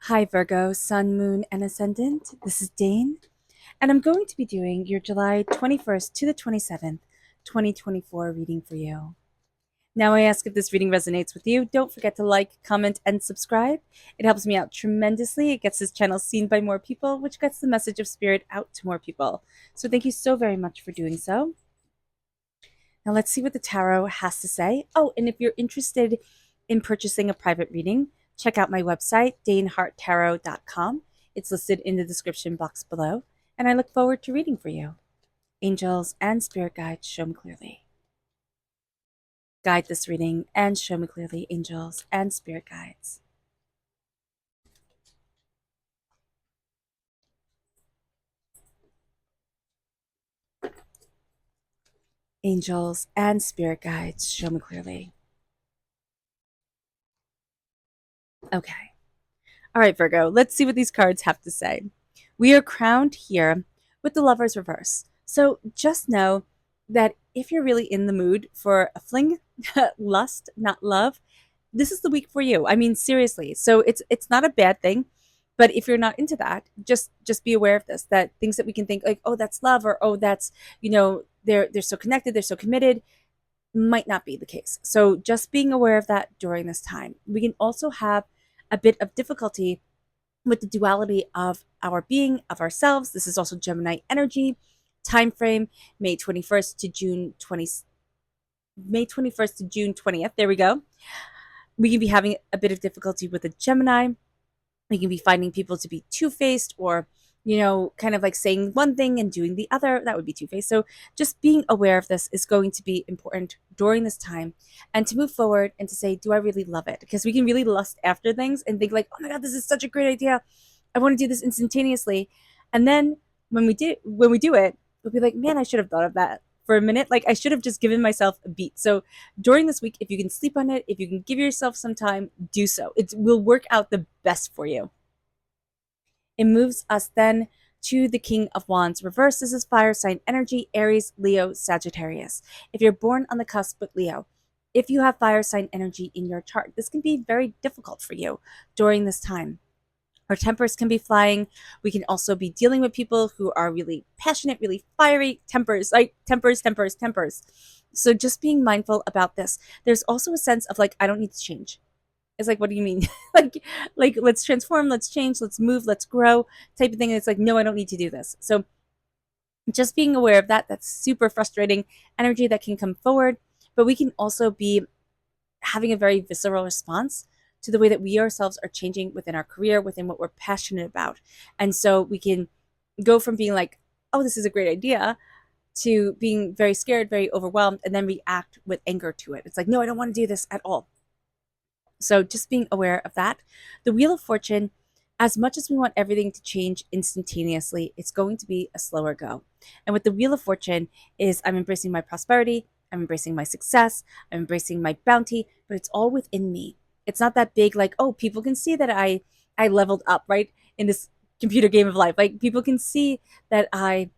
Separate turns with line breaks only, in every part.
Hi, Virgo, Sun, Moon, and Ascendant. This is Dane, and I'm going to be doing your July 21st to the 27th, 2024 reading for you. Now, I ask if this reading resonates with you. Don't forget to like, comment, and subscribe. It helps me out tremendously. It gets this channel seen by more people, which gets the message of spirit out to more people. So, thank you so very much for doing so. Now, let's see what the tarot has to say. Oh, and if you're interested in purchasing a private reading, check out my website, daneharttarot.com. It's listed in the description box below, and I look forward to reading for you. Angels and spirit guides, show me clearly. Guide this reading and show me clearly, angels and spirit guides. Angels and spirit guides, show me clearly. Okay. All right, Virgo, let's see what these cards have to say. We are crowned here with the Lover's reverse. So just know that if you're really in the mood for a fling, lust, not love, this is the week for you. I mean, seriously. So it's not a bad thing, but if you're not into that, just be aware of this. That things that we can think like, oh, that's love, or oh, that's they're so connected, they're so committed, might not be the case. So just being aware of that during this time. We can also have a bit of difficulty with the duality of our being, of ourselves. This is also Gemini energy. Time frame May 21st to June 20th. May 21st to June 20th. There we go. We can be having a bit of difficulty with the Gemini. We can be finding people to be two-faced, or kind of like saying one thing and doing the other. That would be two-faced. So just being aware of this is going to be important during this time, and to move forward and to say, do I really love it? Because we can really lust after things and think like, oh my God, this is such a great idea. I want to do this instantaneously. And then when we do it, we'll be like, man, I should have thought of that for a minute. Like, I should have just given myself a beat. So during this week, if you can sleep on it, if you can give yourself some time, do so. It will work out the best for you. It moves us then to the King of Wands reverse. This is fire sign energy, Aries, Leo, Sagittarius. If you're born on the cusp with Leo, if you have fire sign energy in your chart, this can be very difficult for you during this time. Our tempers can be flying. We can also be dealing with people who are really passionate, really fiery tempers, like tempers. So just being mindful about this. There's also a sense of like, I don't need to change. It's like, what do you mean? like let's transform, let's change, let's move, let's grow type of thing. And it's like, no, I don't need to do this. So just being aware of that, that's super frustrating energy that can come forward. But we can also be having a very visceral response to the way that we ourselves are changing within our career, within what we're passionate about. And so we can go from being like, oh, this is a great idea, to being very scared, very overwhelmed, and then react with anger to it. It's like, no, I don't want to do this at all. So just being aware of that. The Wheel of Fortune, as much as we want everything to change instantaneously, it's going to be a slower go. And with the Wheel of Fortune is, I'm embracing my prosperity, I'm embracing my success, I'm embracing my bounty, but it's all within me. It's not that big, like, oh, people can see that I leveled up, right? In this computer game of life. Like, people can see that I've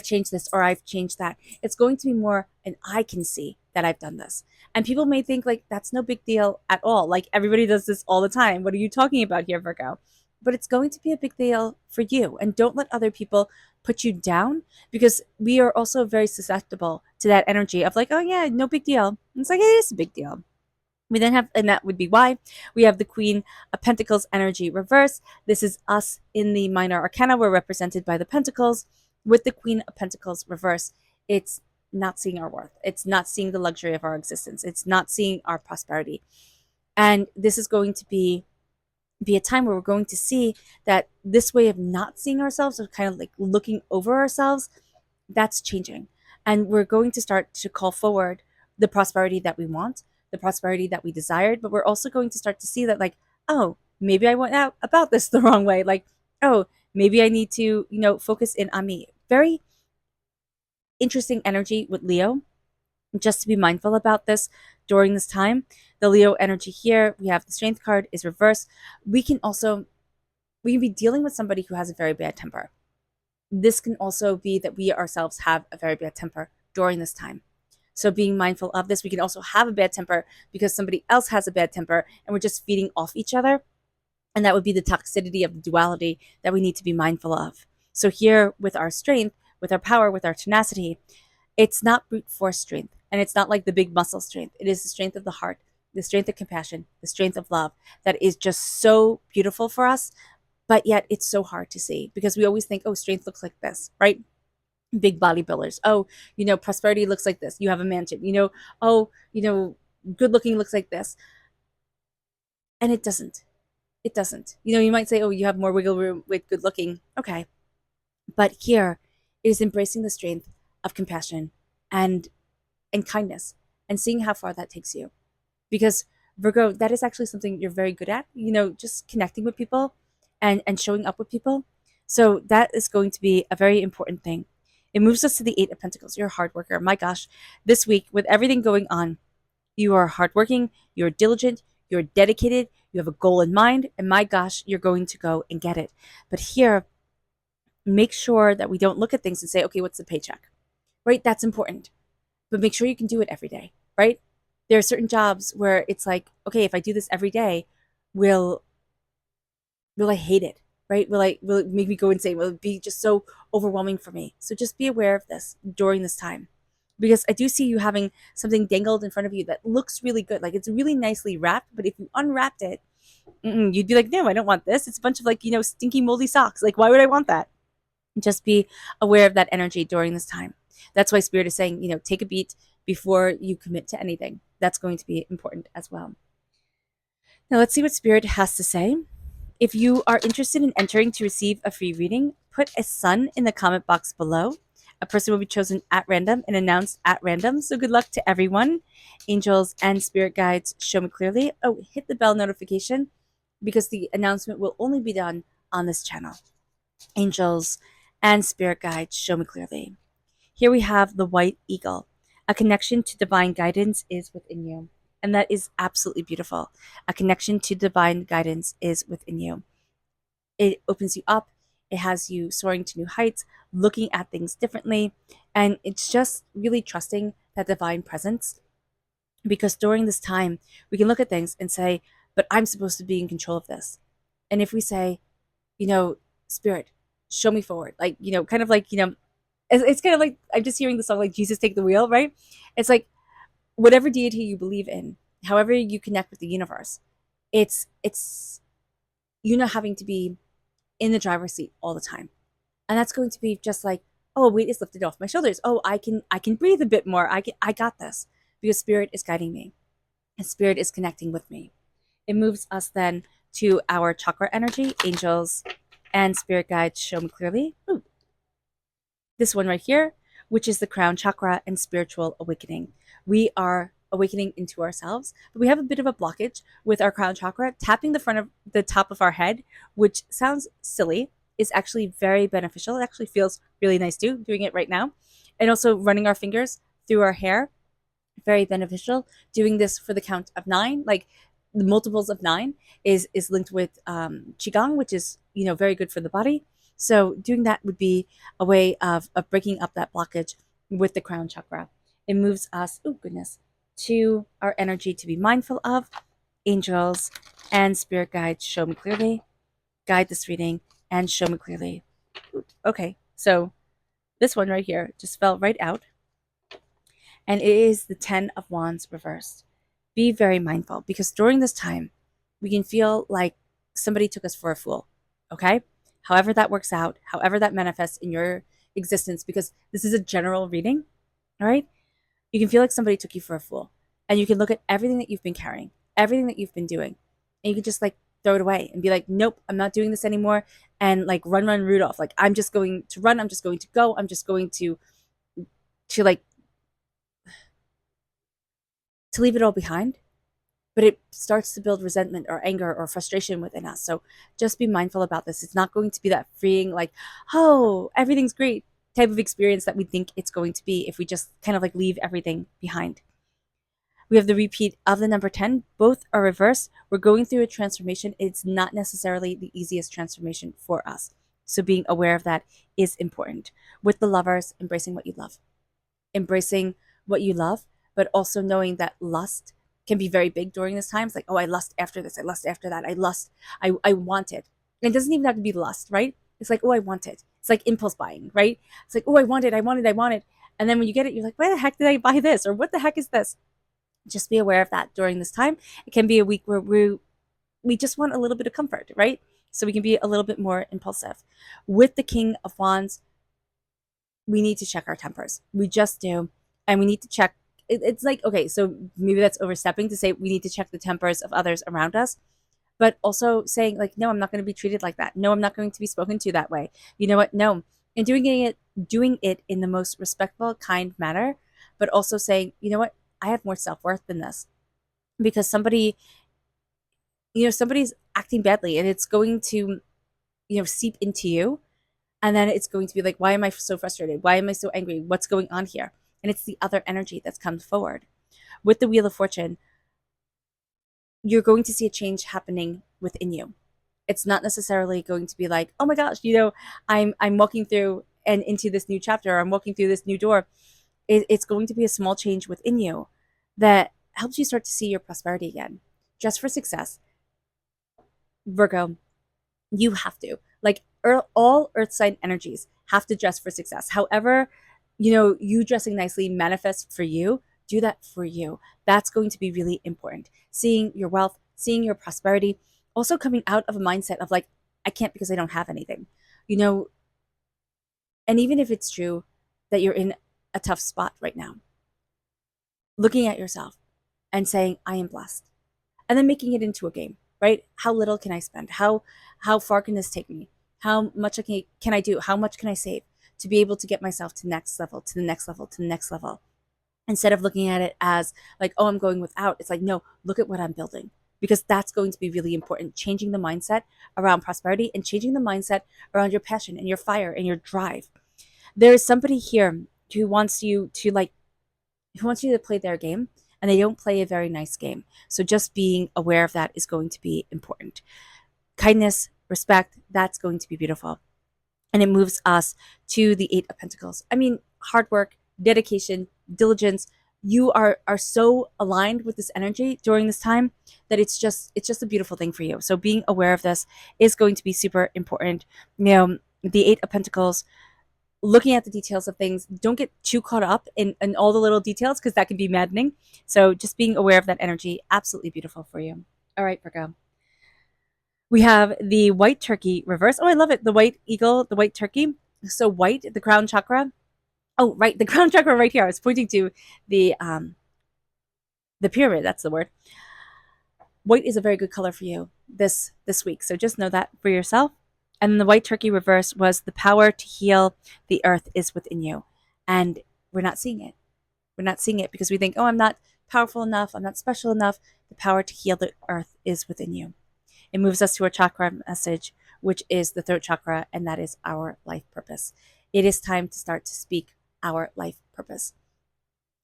changed this or I've changed that. It's going to be more, and I can see that I've done this. And people may think like that's no big deal at all. Like, everybody does this all the time. What are you talking about here, Virgo? But it's going to be a big deal for you. And don't let other people put you down, because we are also very susceptible to that energy of like, oh yeah, no big deal. And it's like, it is a big deal. We then have, and that would be why we have the Queen of Pentacles energy reverse. This is us in the minor arcana. We're represented by the Pentacles. With the Queen of Pentacles reverse, it's not seeing our worth. It's not seeing the luxury of our existence. It's not seeing our prosperity. And this is going to be a time where we're going to see that this way of not seeing ourselves, or kind of like looking over ourselves, that's changing. And we're going to start to call forward the prosperity that we want, the prosperity that we desired. But we're also going to start to see that, like, oh, maybe I went out about this the wrong way. Like, oh, maybe I need to, focus in on me. Very interesting energy with Leo. Just to be mindful about this during this time. The Leo energy here, we have the Strength card is reversed. We can be dealing with somebody who has a very bad temper. This can also be that we ourselves have a very bad temper during this time. So being mindful of this. We can also have a bad temper because somebody else has a bad temper, and we're just feeding off each other. And that would be the toxicity of the duality that we need to be mindful of. So here with our strength, with our power, with our tenacity, it's not brute force strength, and it's not like the big muscle strength. It is the strength of the heart, the strength of compassion, the strength of love that is just so beautiful for us, but yet it's so hard to see because we always think, oh, strength looks like this, right? Big bodybuilders. Oh, prosperity looks like this. You have a mansion. Oh, good looking looks like this. And it doesn't. It doesn't. You might say, oh, you have more wiggle room with good looking. Okay. But here it is embracing the strength of compassion and kindness and seeing how far that takes you. Because Virgo, that is actually something you're very good at, just connecting with people and showing up with people. So that is going to be a very important thing. It moves us to the Eight of Pentacles. You're a hard worker. My gosh, this week with everything going on, you are hardworking, you're diligent, you're dedicated, you have a goal in mind, and my gosh, you're going to go and get it. But here, make sure that we don't look at things and say, okay, what's the paycheck? Right? That's important. But make sure you can do it every day, right? There are certain jobs where it's like, okay, if I do this every day, will I hate it? Right? Will it make me go insane? Will it be just so overwhelming for me? So just be aware of this during this time. Because I do see you having something dangled in front of you that looks really good. Like it's really nicely wrapped, but if you unwrapped it, you'd be like, no, I don't want this. It's a bunch of stinky moldy socks. Like, why would I want that? Just be aware of that energy during this time. That's why Spirit is saying, take a beat before you commit to anything. That's going to be important as well. Now let's see what Spirit has to say. If you are interested in entering to receive a free reading, put a sun in the comment box below. A person will be chosen at random and announced at random. So good luck to everyone. Angels and spirit guides, show me clearly. Oh, hit the bell notification because the announcement will only be done on this channel. Angels and spirit guides, show me clearly. Here we have the white eagle. A connection to divine guidance is within you. And that is absolutely beautiful. A connection to divine guidance is within you. It opens you up. It has you soaring to new heights, looking at things differently. And it's just really trusting that divine presence. Because during this time, we can look at things and say, but I'm supposed to be in control of this. And if we say, Spirit, show me forward. Like, kind of like, it's kind of like, I'm just hearing the song like Jesus Take the Wheel, right? It's like whatever deity you believe in, however you connect with the universe, it's you not having to be in the driver's seat all the time. And that's going to be just like, oh, weight is lifted off my shoulders. Oh, I can breathe a bit more. I got this because Spirit is guiding me and Spirit is connecting with me. It moves us then to our chakra energy. Angels and spirit guides, show me clearly. Ooh. This one right here, which is the crown chakra and spiritual awakening. We are awakening into ourselves, but we have a bit of a blockage with our crown chakra. Tapping the front of the top of our head, which sounds silly, is actually very beneficial. It actually feels really nice too, doing it right now. And also running our fingers through our hair, very beneficial. Doing this for the count of 9, like the multiples of 9 is linked with qigong, which is very good for the body. So doing that would be a way of breaking up that blockage with the crown chakra. It moves us, oh goodness, to our energy to be mindful of. Angels and spirit guides, show me clearly. Guide this reading and show me clearly. Okay, so this one right here just fell right out. And it is the 10 of Wands reversed. Be very mindful because during this time, we can feel like somebody took us for a fool. Okay? However that works out, however that manifests in your existence, because this is a general reading, all right? You can feel like somebody took you for a fool. And you can look at everything that you've been carrying, everything that you've been doing, and you can just like throw it away and be like, nope, I'm not doing this anymore. And like run, Rudolph. Like, I'm just going to run. I'm just going to go. I'm just going to leave it all behind. But it starts to build resentment or anger or frustration within us. So just be mindful about this. It's not going to be that freeing, like, oh, everything's great type of experience that we think it's going to be if we just kind of like leave everything behind. We have the repeat of the number 10. Both are reversed. We're going through a transformation. It's not necessarily the easiest transformation for us. So being aware of that is important. With the lovers, embracing what you love. Embracing what you love, but also knowing that lust can be very big during this time. It's like, oh, I lust after this, I lust after that, I want it. And it doesn't even have to be lust, right? It's like, oh, I want it. It's like impulse buying, right? It's like, oh, I want it, I want it, I want it. And then when you get it, you're like, why the heck did I buy this? Or what the heck is this? Just be aware of that during this time. It can be a week where we just want a little bit of comfort, right? So we can be a little bit more impulsive. With the King of Wands, we need to check our tempers. We just do. And we need to check. It's like, okay, so maybe that's overstepping to say we need to check the tempers of others around us, but also saying, like, no, I'm not going to be treated like that. No, I'm not going to be spoken to that way. You know what? No. And doing it in the most respectful, kind manner, but also saying, you know what? I have more self-worth than this. Because somebody's acting badly and it's going to, seep into you. And then it's going to be like, why am I so frustrated? Why am I so angry? What's going on here? And it's the other energy that's come forward. With the Wheel of Fortune, you're going to see a change happening within you. It's not necessarily going to be like, oh my gosh, I'm walking through and into this new chapter, or I'm walking through this new door. It's going to be a small change within you that helps you start to see your prosperity again. Just for success, Virgo, you have to. Like, all earth sign energies have to dress for success. However, you dressing nicely manifests for you. Do that for you. That's going to be really important. Seeing your wealth, seeing your prosperity, also coming out of a mindset of like, I can't because I don't have anything. And even if it's true that you're in a tough spot right now, looking at yourself and saying, I am blessed. And then making it into a game, right? How little can I spend? How far can this take me? How much can I do? How much can I save to be able to get myself to the next level, to the next level, to the next level? Instead of looking at it as like, oh, I'm going without. It's like, no, look at what I'm building, because that's going to be really important. Changing the mindset around prosperity and changing the mindset around your passion and your fire and your drive. There is somebody here who wants you to play their game, and they don't play a very nice game. So just being aware of that is going to be important. Kindness, respect, that's going to be beautiful. And it moves us to the Eight of Pentacles. I mean, hard work, dedication, diligence. You are so aligned with this energy during this time that it's just a beautiful thing for you. So being aware of this is going to be super important. The Eight of Pentacles, looking at the details of things, don't get too caught up in all the little details, because that can be maddening. So just being aware of that energy, absolutely beautiful for you. All right, Virgo. We have the white turkey reverse. Oh, I love it. The white eagle, the white turkey. So white, the crown chakra. Oh, right. The crown chakra right here. I was pointing to the pyramid. That's the word. White is a very good color for you this week. So just know that for yourself. And the white turkey reverse was the power to heal the earth is within you. And we're not seeing it. We're not seeing it because we think, oh, I'm not powerful enough. I'm not special enough. The power to heal the earth is within you. It moves us to our chakra message, which is the throat chakra, and that is our life purpose. It is time to start to speak our life purpose.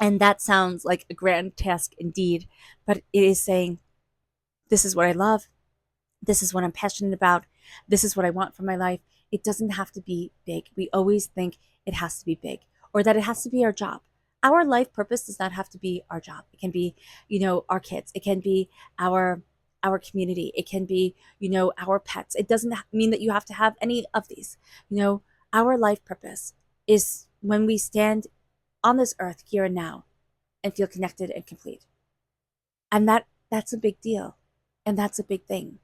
And that sounds like a grand task indeed, but it is saying, this is what I love. This is what I'm passionate about. This is what I want for my life. It doesn't have to be big. We always think it has to be big, or that it has to be our job. Our life purpose does not have to be our job. It can be, our kids. It can be our community. It can be, our pets. It doesn't mean that you have to have any of these. Our life purpose is when we stand on this earth here and now and feel connected and complete. And that's a big deal. And that's a big thing.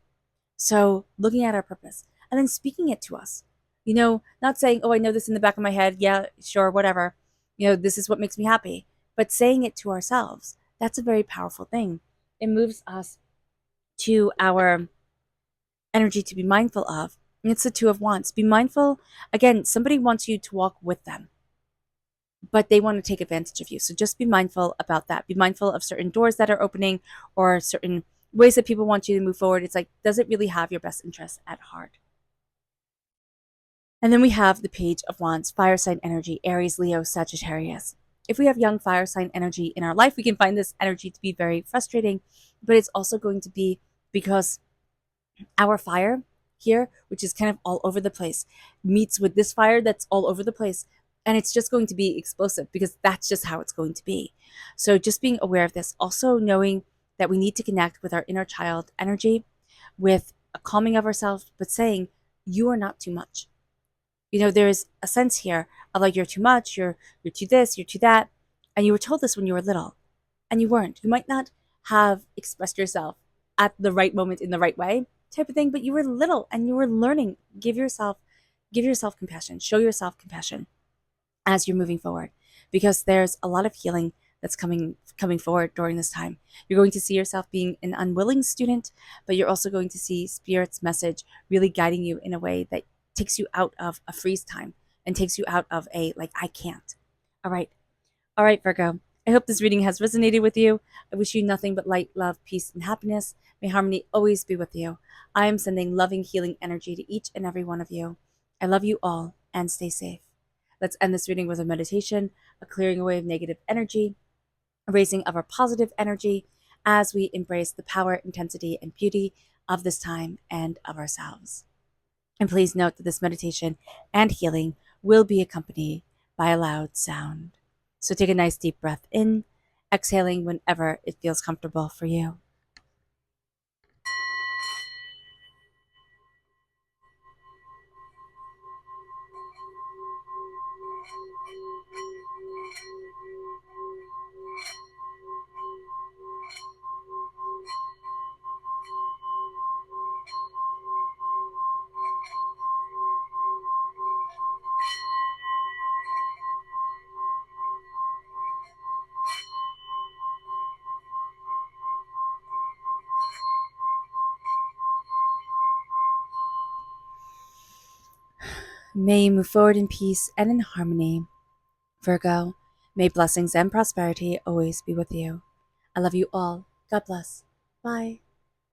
So looking at our purpose and then speaking it to us, not saying, oh, I know this in the back of my head. Yeah, sure, whatever. This is what makes me happy. But saying it to ourselves, that's a very powerful thing. It moves us to our energy to be mindful of. And it's the Two of Wands. Be mindful. Again, somebody wants you to walk with them, but they want to take advantage of you. So just be mindful about that. Be mindful of certain doors that are opening or certain ways that people want you to move forward. It's like, does it really have your best interests at heart? And then we have the Page of Wands, fire sign energy, Aries, Leo, Sagittarius. If we have young fire sign energy in our life, we can find this energy to be very frustrating, but it's also going to be because our fire here, which is kind of all over the place, meets with this fire that's all over the place. And it's just going to be explosive because that's just how it's going to be. So just being aware of this, also knowing that we need to connect with our inner child energy, with a calming of ourselves, but saying, you are not too much. There's a sense here of like, you're too much, you're too this, you're too that. And you were told this when you were little, and you weren't. You might not have expressed yourself at the right moment in the right way, type of thing, but you were little and you were learning. Give yourself compassion. Show yourself compassion as you're moving forward, because there's a lot of healing that's coming forward during this time. You're going to see yourself being an unwilling student, but you're also going to see Spirit's message really guiding you in a way that takes you out of a freeze time and takes you out of a like, I can't. All right. All right, Virgo. I hope this reading has resonated with you. I wish you nothing but light, love, peace, and happiness. May harmony always be with you. I am sending loving, healing energy to each and every one of you. I love you all, and stay safe. Let's end this reading with a meditation, a clearing away of negative energy, a raising of our positive energy as we embrace the power, intensity, and beauty of this time and of ourselves. And please note that this meditation and healing will be accompanied by a loud sound. So take a nice deep breath in, exhaling whenever it feels comfortable for you. May you move forward in peace and in harmony. Virgo, may blessings and prosperity always be with you. I love you all. God bless. Bye.